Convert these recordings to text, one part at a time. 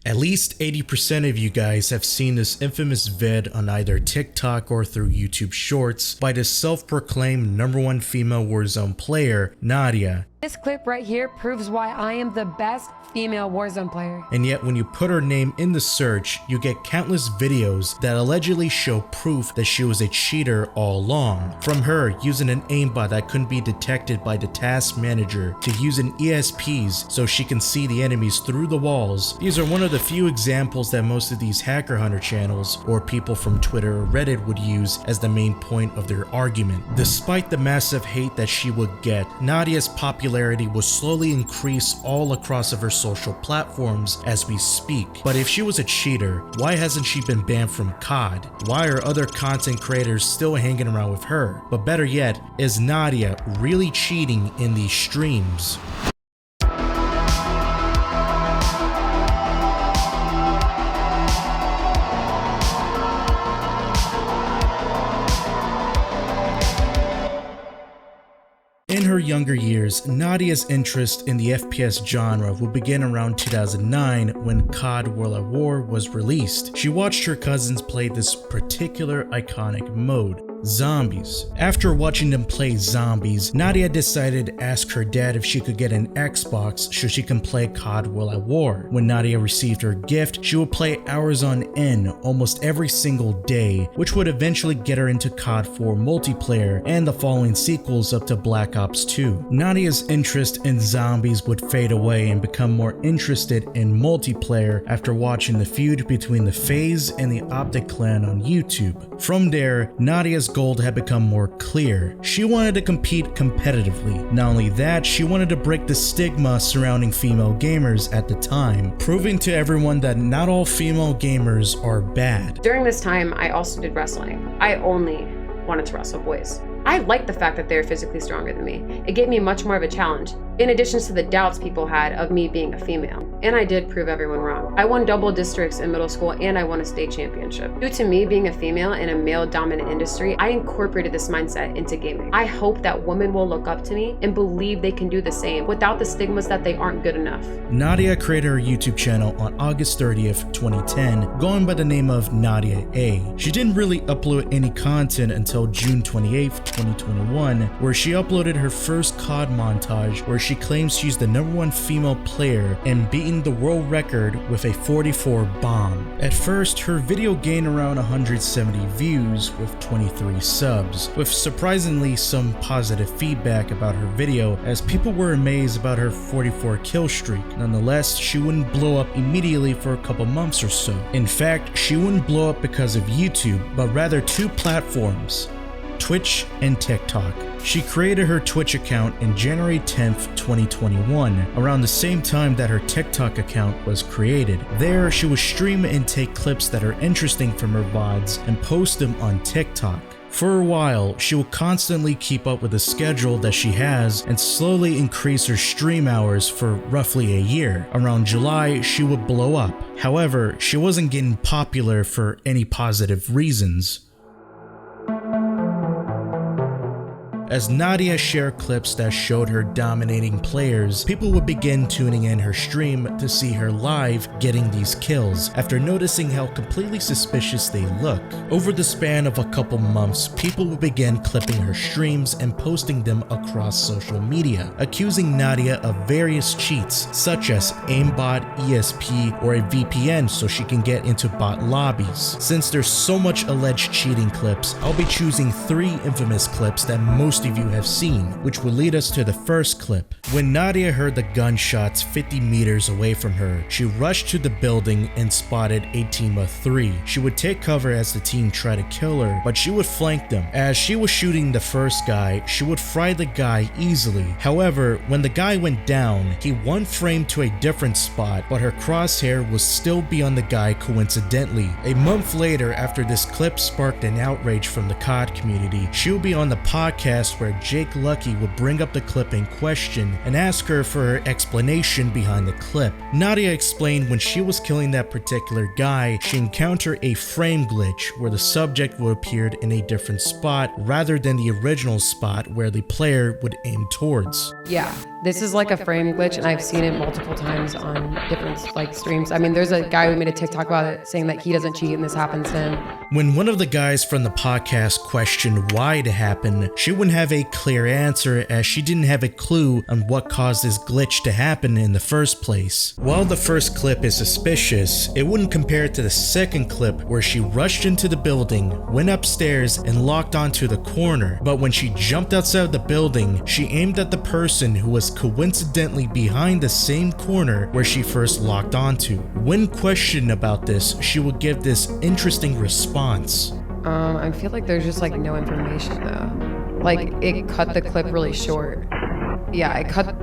At least 80% of you guys have seen this infamous vid on either TikTok or through YouTube Shorts by the self-proclaimed #1 female Warzone player, Nadia. This clip right here proves why I am the best female Warzone player. And yet when you put her name in the search, you get countless videos that allegedly show proof that she was a cheater all along. From her using an aimbot that couldn't be detected by the task manager, to using ESPs so she can see the enemies through the walls. These are one of the few examples that most of these hacker hunter channels or people from Twitter or Reddit would use as the main point of their argument. Despite the massive hate that she would get, Nadia's popularity will slowly increase all across of her social platforms as we speak. But if she was a cheater, why hasn't she been banned from COD? Why are other content creators still hanging around with her? But better yet, is Nadia really cheating in these streams? In her younger years, Nadia's interest in the FPS genre would begin around 2009 when COD World at War was released. She watched her cousins play this particular iconic mode, Zombies. After watching them play Zombies, Nadia decided to ask her dad if she could get an Xbox so she can play COD World at War. When Nadia received her gift, she would play hours on end almost every single day, which would eventually get her into COD 4 multiplayer and the following sequels up to Black Ops 2. Nadia's interest in Zombies would fade away and become more interested in multiplayer after watching the feud between the FaZe and the Optic clan on YouTube. From there, Nadia's goal had become more clear. She wanted to compete competitively. Not only that, she wanted to break the stigma surrounding female gamers at the time, proving to everyone that not all female gamers are bad. During this time, I also did wrestling. I only wanted to wrestle boys. I liked the fact that they're physically stronger than me. It gave me much more of a challenge, in addition to the doubts people had of me being a female. And I did prove everyone wrong. I won double districts in middle school and I won a state championship. Due to me being a female in a male-dominant industry, I incorporated this mindset into gaming. I hope that women will look up to me and believe they can do the same without the stigmas that they aren't good enough. Nadia created her YouTube channel on August 30th, 2010, going by the name of Nadia A. She didn't really upload any content until June 28th, 2021, where she uploaded her first COD montage where she claims she's the #1 female player and beating the world record with a 44 bomb. At first, her video gained around 170 views with 23 subs, with surprisingly some positive feedback about her video as people were amazed about her 44 kill streak. Nonetheless, she wouldn't blow up immediately for a couple months or so. In fact, she wouldn't blow up because of YouTube, but rather two platforms, Twitch and TikTok. She created her Twitch account in January 10th, 2021, around the same time that her TikTok account was created. There, she would stream and take clips that are interesting from her VODs and post them on TikTok. For a while, she will constantly keep up with the schedule that she has and slowly increase her stream hours for roughly a year. Around July, she would blow up. However, she wasn't getting popular for any positive reasons. As Nadia shared clips that showed her dominating players, people would begin tuning in her stream to see her live getting these kills after noticing how completely suspicious they look. Over the span of a couple months, people would begin clipping her streams and posting them across social media, accusing Nadia of various cheats such as aimbot, ESP, or a VPN so she can get into bot lobbies. Since there's so much alleged cheating clips, I'll be choosing 3 infamous clips that most of you have seen, which will lead us to the first clip. When Nadia heard the gunshots 50 meters away from her, she rushed to the building and spotted a team of 3. She would take cover as the team tried to kill her, but she would flank them. As she was shooting the first guy, she would fry the guy easily. However, when the guy went down, he one framed to a different spot, but her crosshair was still be on the guy coincidentally. A month later, after this clip sparked an outrage from the COD community, she would be on the podcast where Jake Lucky would bring up the clip in question and ask her for her explanation behind the clip. Nadia explained when she was killing that particular guy, she encountered a frame glitch where where the subject would appear in a different spot rather than the original spot where the player would aim towards. Yeah, this is like a frame glitch, and I've seen it multiple times on different like streams. I mean, there's a guy who made a TikTok about it saying that he doesn't cheat and this happens to him. When one of the guys from the podcast questioned why it happened, she wouldn't have a clear answer as she didn't have a clue on what caused this glitch to happen in the first place. While the first clip is suspicious, it wouldn't compare to the second clip where she rushed into the building, went upstairs, and locked onto the corner. But when she jumped outside the building, she aimed at the person who was coincidentally behind the same corner where she first locked onto. When questioned about this, she would give this interesting response. I feel like there's just like no information though. Like it cut the clip really short. Yeah,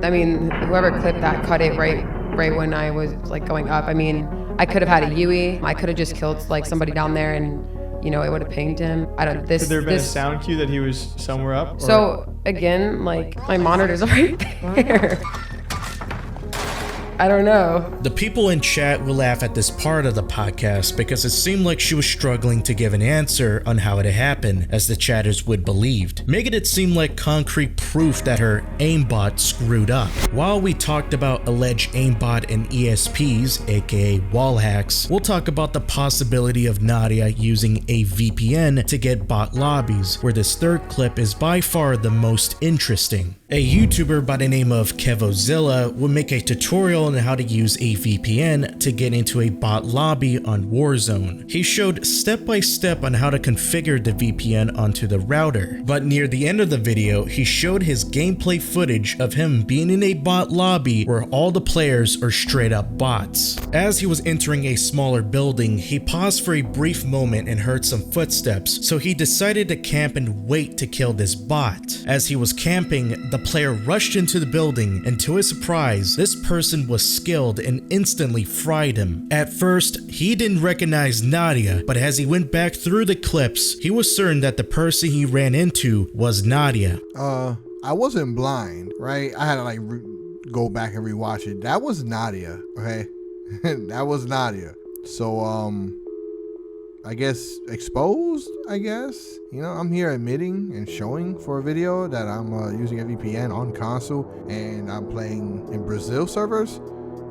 I mean, whoever clipped that cut it right when I was like going up. I mean, I could have had a Yui. I could have just killed like somebody down there and it would have pinged him. Could there have been a sound cue that he was somewhere up? Or? So again, like my monitor's right there. I don't know. The people in chat will laugh at this part of the podcast because it seemed like she was struggling to give an answer on how it happened, as the chatters would believed, making it seem like concrete proof that her aimbot screwed up. While we talked about alleged aimbot and ESPs, aka wall hacks, we'll talk about the possibility of Nadia using a VPN to get bot lobbies, where this third clip is by far the most interesting. A YouTuber by the name of Kevozilla will make a tutorial on how to use a VPN to get into a bot lobby on Warzone. He showed step by step on how to configure the VPN onto the router, but near the end of the video, he showed his gameplay footage of him being in a bot lobby where all the players are straight up bots. As he was entering a smaller building, he paused for a brief moment and heard some footsteps, so he decided to camp and wait to kill this bot. As he was camping, the player rushed into the building, and to his surprise, this person was skilled and instantly fried him. At first, he didn't recognize Nadia, but as he went back through the clips, he was certain that the person he ran into was Nadia. I wasn't blind, right? I had to like go back and rewatch it. That was Nadia, okay? That was Nadia. So, I guess exposed, I'm here admitting and showing for a video that I'm using a VPN on console and I'm playing in Brazil servers,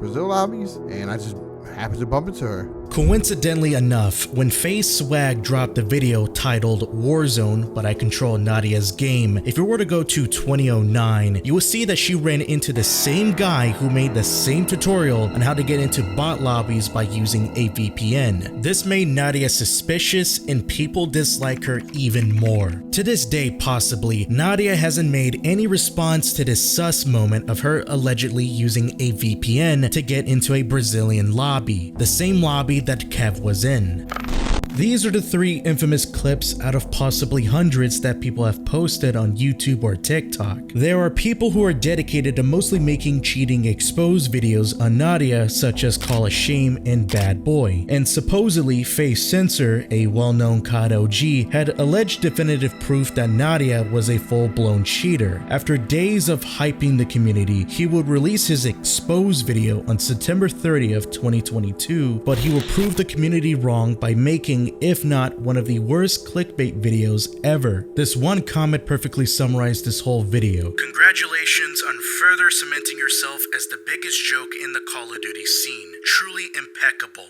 Brazil lobbies, and I just happened to bump into her. Coincidentally enough, when FaZe Swag dropped a video titled Warzone, but I control Nadia's game, if you were to go to 2009, you will see that she ran into the same guy who made the same tutorial on how to get into bot lobbies by using a VPN. This made Nadia suspicious and people dislike her even more. To this day, possibly, Nadia hasn't made any response to this sus moment of her allegedly using a VPN to get into a Brazilian lobby, the same lobby that Kev was in. These are the 3 infamous clips out of possibly hundreds that people have posted on YouTube or TikTok. There are people who are dedicated to mostly making cheating exposed videos on Nadia, such as Call a Shame and Bad Boy, and supposedly FaZe Censor, a well-known COD OG, had alleged definitive proof that Nadia was a full-blown cheater. After days of hyping the community, he would release his exposed video on September 30th, 2022, but he will prove the community wrong by making, if not one of the worst clickbait videos ever. This one comment perfectly summarized this whole video. Congratulations on further cementing yourself as the biggest joke in the Call of Duty scene. Truly impeccable.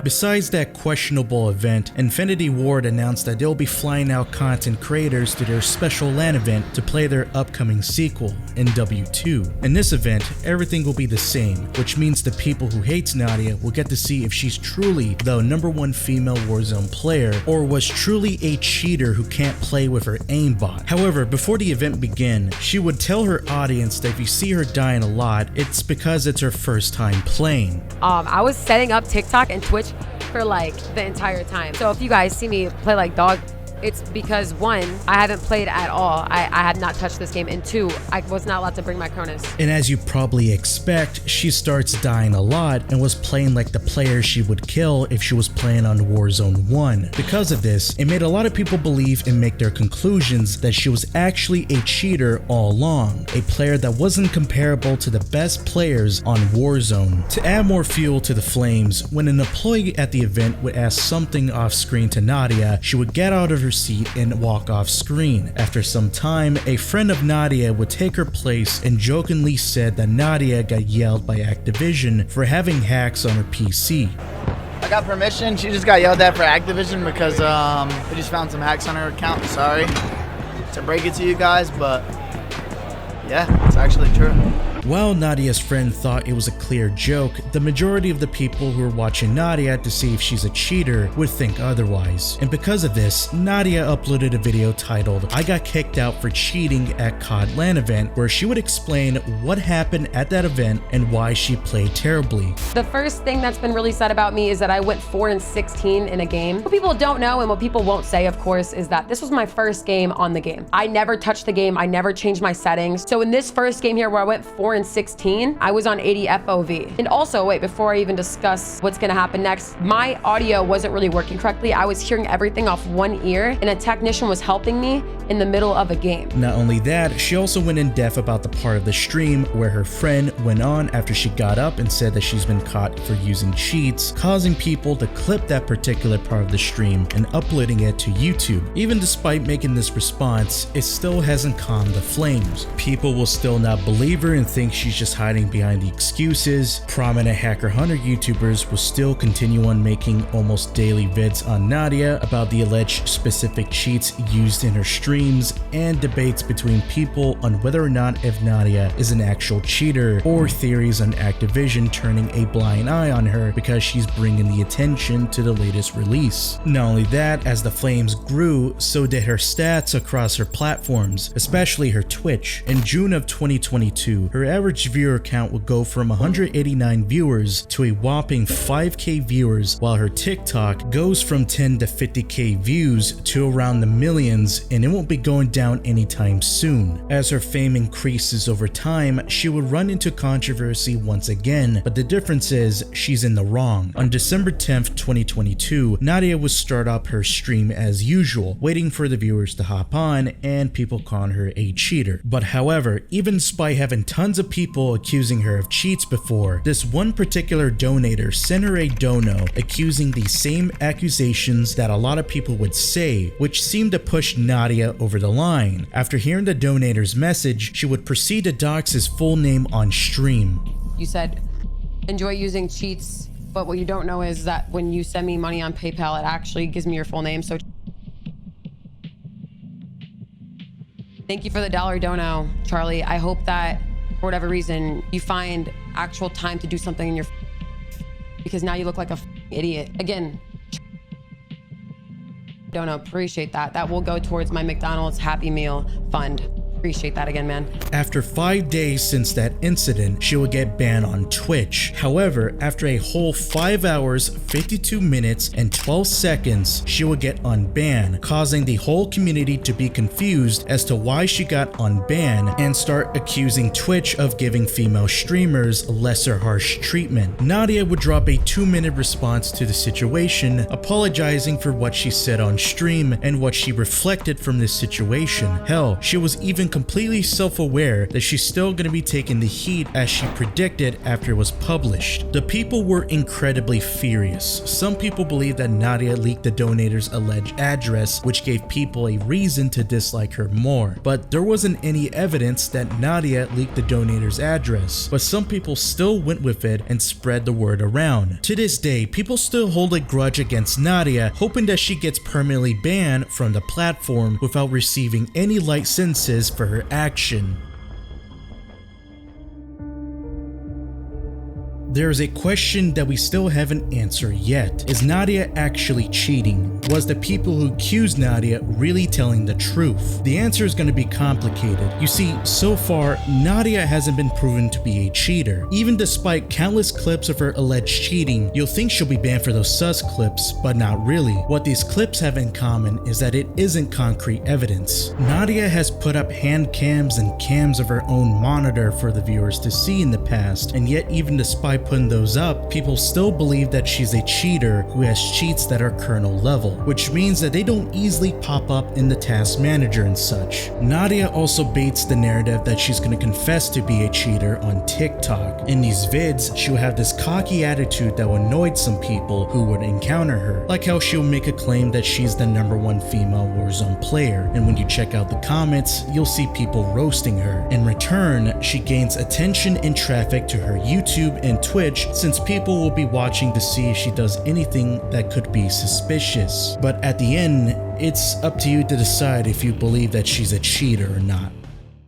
Besides that questionable event, Infinity Ward announced that they'll be flying out content creators to their special LAN event to play their upcoming sequel, NW2. In this event, everything will be the same, which means the people who hate Nadia will get to see if she's truly the #1 female Warzone player, or was truly a cheater who can't play with her aimbot. However, before the event began, she would tell her audience that if you see her dying a lot, it's because it's her first time playing. I was setting up TikTok and Twitch for like the entire time. So if you guys see me play like dog It's because one, I haven't played at all. I have not touched this game, and two, I was not allowed to bring my Cronus. And as you probably expect, she starts dying a lot and was playing like the player she would kill if she was playing on Warzone 1. Because of this, it made a lot of people believe and make their conclusions that she was actually a cheater all along, a player that wasn't comparable to the best players on Warzone. To add more fuel to the flames, when an employee at the event would ask something off screen to Nadia, she would get out of her seat and walk off screen. After some time, a friend of Nadia would take her place and jokingly said that Nadia got yelled by Activision for having hacks on her PC. I got permission. She just got yelled at for Activision because we just found some hacks on her account. Sorry to break it to you guys, but yeah, it's actually true. While Nadia's friend thought it was a clear joke, the majority of the people who were watching Nadia to see if she's a cheater would think otherwise. And because of this, Nadia uploaded a video titled, "I got kicked out for cheating at COD LAN event," where she would explain what happened at that event and why she played terribly. The first thing that's been really said about me is that I went 4-16 in a game. What people don't know and what people won't say, of course, is that this was my first game on the game. I never touched the game. I never changed my settings. So in this first game here where I went 4-16, I was on 80 FOV. And also, wait, before I even discuss what's gonna happen next, my audio wasn't really working correctly. I was hearing everything off one ear, and a technician was helping me in the middle of a game. Not only that, she also went in depth about the part of the stream where her friend went on after she got up and said that she's been caught for using cheats, causing people to clip that particular part of the stream and uploading it to YouTube. Even despite making this response, it still hasn't calmed the flames. People will still not believe her and think she's just hiding behind the excuses. Prominent hacker hunter YouTubers will still continue on making almost daily vids on Nadia about the alleged specific cheats used in her streams, and debates between people on whether or not if Nadia is an actual cheater, or theories on Activision turning a blind eye on her because she's bringing the attention to the latest release. Not only that, as the flames grew, so did her stats across her platforms, especially her Twitch. In June of 2022, her average viewer count would go from 189 viewers to a whopping 5k viewers, while her TikTok goes from 10 to 50k views to around the millions, and it won't be going down anytime soon. As her fame increases over time, she would run into controversy once again, but the difference is she's in the wrong. On December 10th, 2022, Nadia would start up her stream as usual, waiting for the viewers to hop on and people calling her a cheater. But however, even despite having tons of people accusing her of cheats before, this one particular donator sent her a dono accusing the same accusations that a lot of people would say, which seemed to push Nadia over the line. After hearing the donator's message, she would proceed to dox his full name on stream. You said, enjoy using cheats, but what you don't know is that when you send me money on PayPal, it actually gives me your full name. So thank you for the $1 dono, Charlie. I hope that for whatever reason, you find actual time to do something in your because now you look like a idiot. Again, don't appreciate that. That will go towards my McDonald's Happy Meal fund. Appreciate that again, man. After 5 days since that incident, she would get banned on Twitch. However, after a whole 5 hours, 52 minutes, and 12 seconds, she would get unbanned, causing the whole community to be confused as to why she got unbanned and start accusing Twitch of giving female streamers lesser harsh treatment. Nadia would drop a 2-minute response to the situation, apologizing for what she said on stream and what she reflected from this situation. Hell, she was even completely self-aware that she's still going to be taking the heat as she predicted after it was published. The people were incredibly furious. Some people believe that Nadia leaked the donator's alleged address, which gave people a reason to dislike her more. But there wasn't any evidence that Nadia leaked the donator's address, but some people still went with it and spread the word around. To this day, people still hold a grudge against Nadia, hoping that she gets permanently banned from the platform without receiving any light sentences for her action. there is a question that we still haven't answered yet. Is Nadia actually cheating? Was the people who accused Nadia really telling the truth? The answer is going to be complicated. You see, so far, Nadia hasn't been proven to be a cheater. Even despite countless clips of her alleged cheating, you'll think she'll be banned for those sus clips, but not really. What these clips have in common is that it isn't concrete evidence. Nadia has put up hand cams and cams of her own monitor for the viewers to see in the past, and yet even despite putting those up, people still believe that she's a cheater who has cheats that are kernel level, which means that they don't easily pop up in the task manager and such. Nadia also baits the narrative that she's going to confess to be a cheater on TikTok. In these vids, she'll have this cocky attitude that will annoy some people who would encounter her, like how she'll make a claim that she's the #1 female Warzone player, and when you check out the comments, you'll see people roasting her. In return, she gains attention and traffic to her YouTube and Twitch, since people will be watching to see if she does anything that could be suspicious. But at the end, it's up to you to decide if you believe that she's a cheater or not.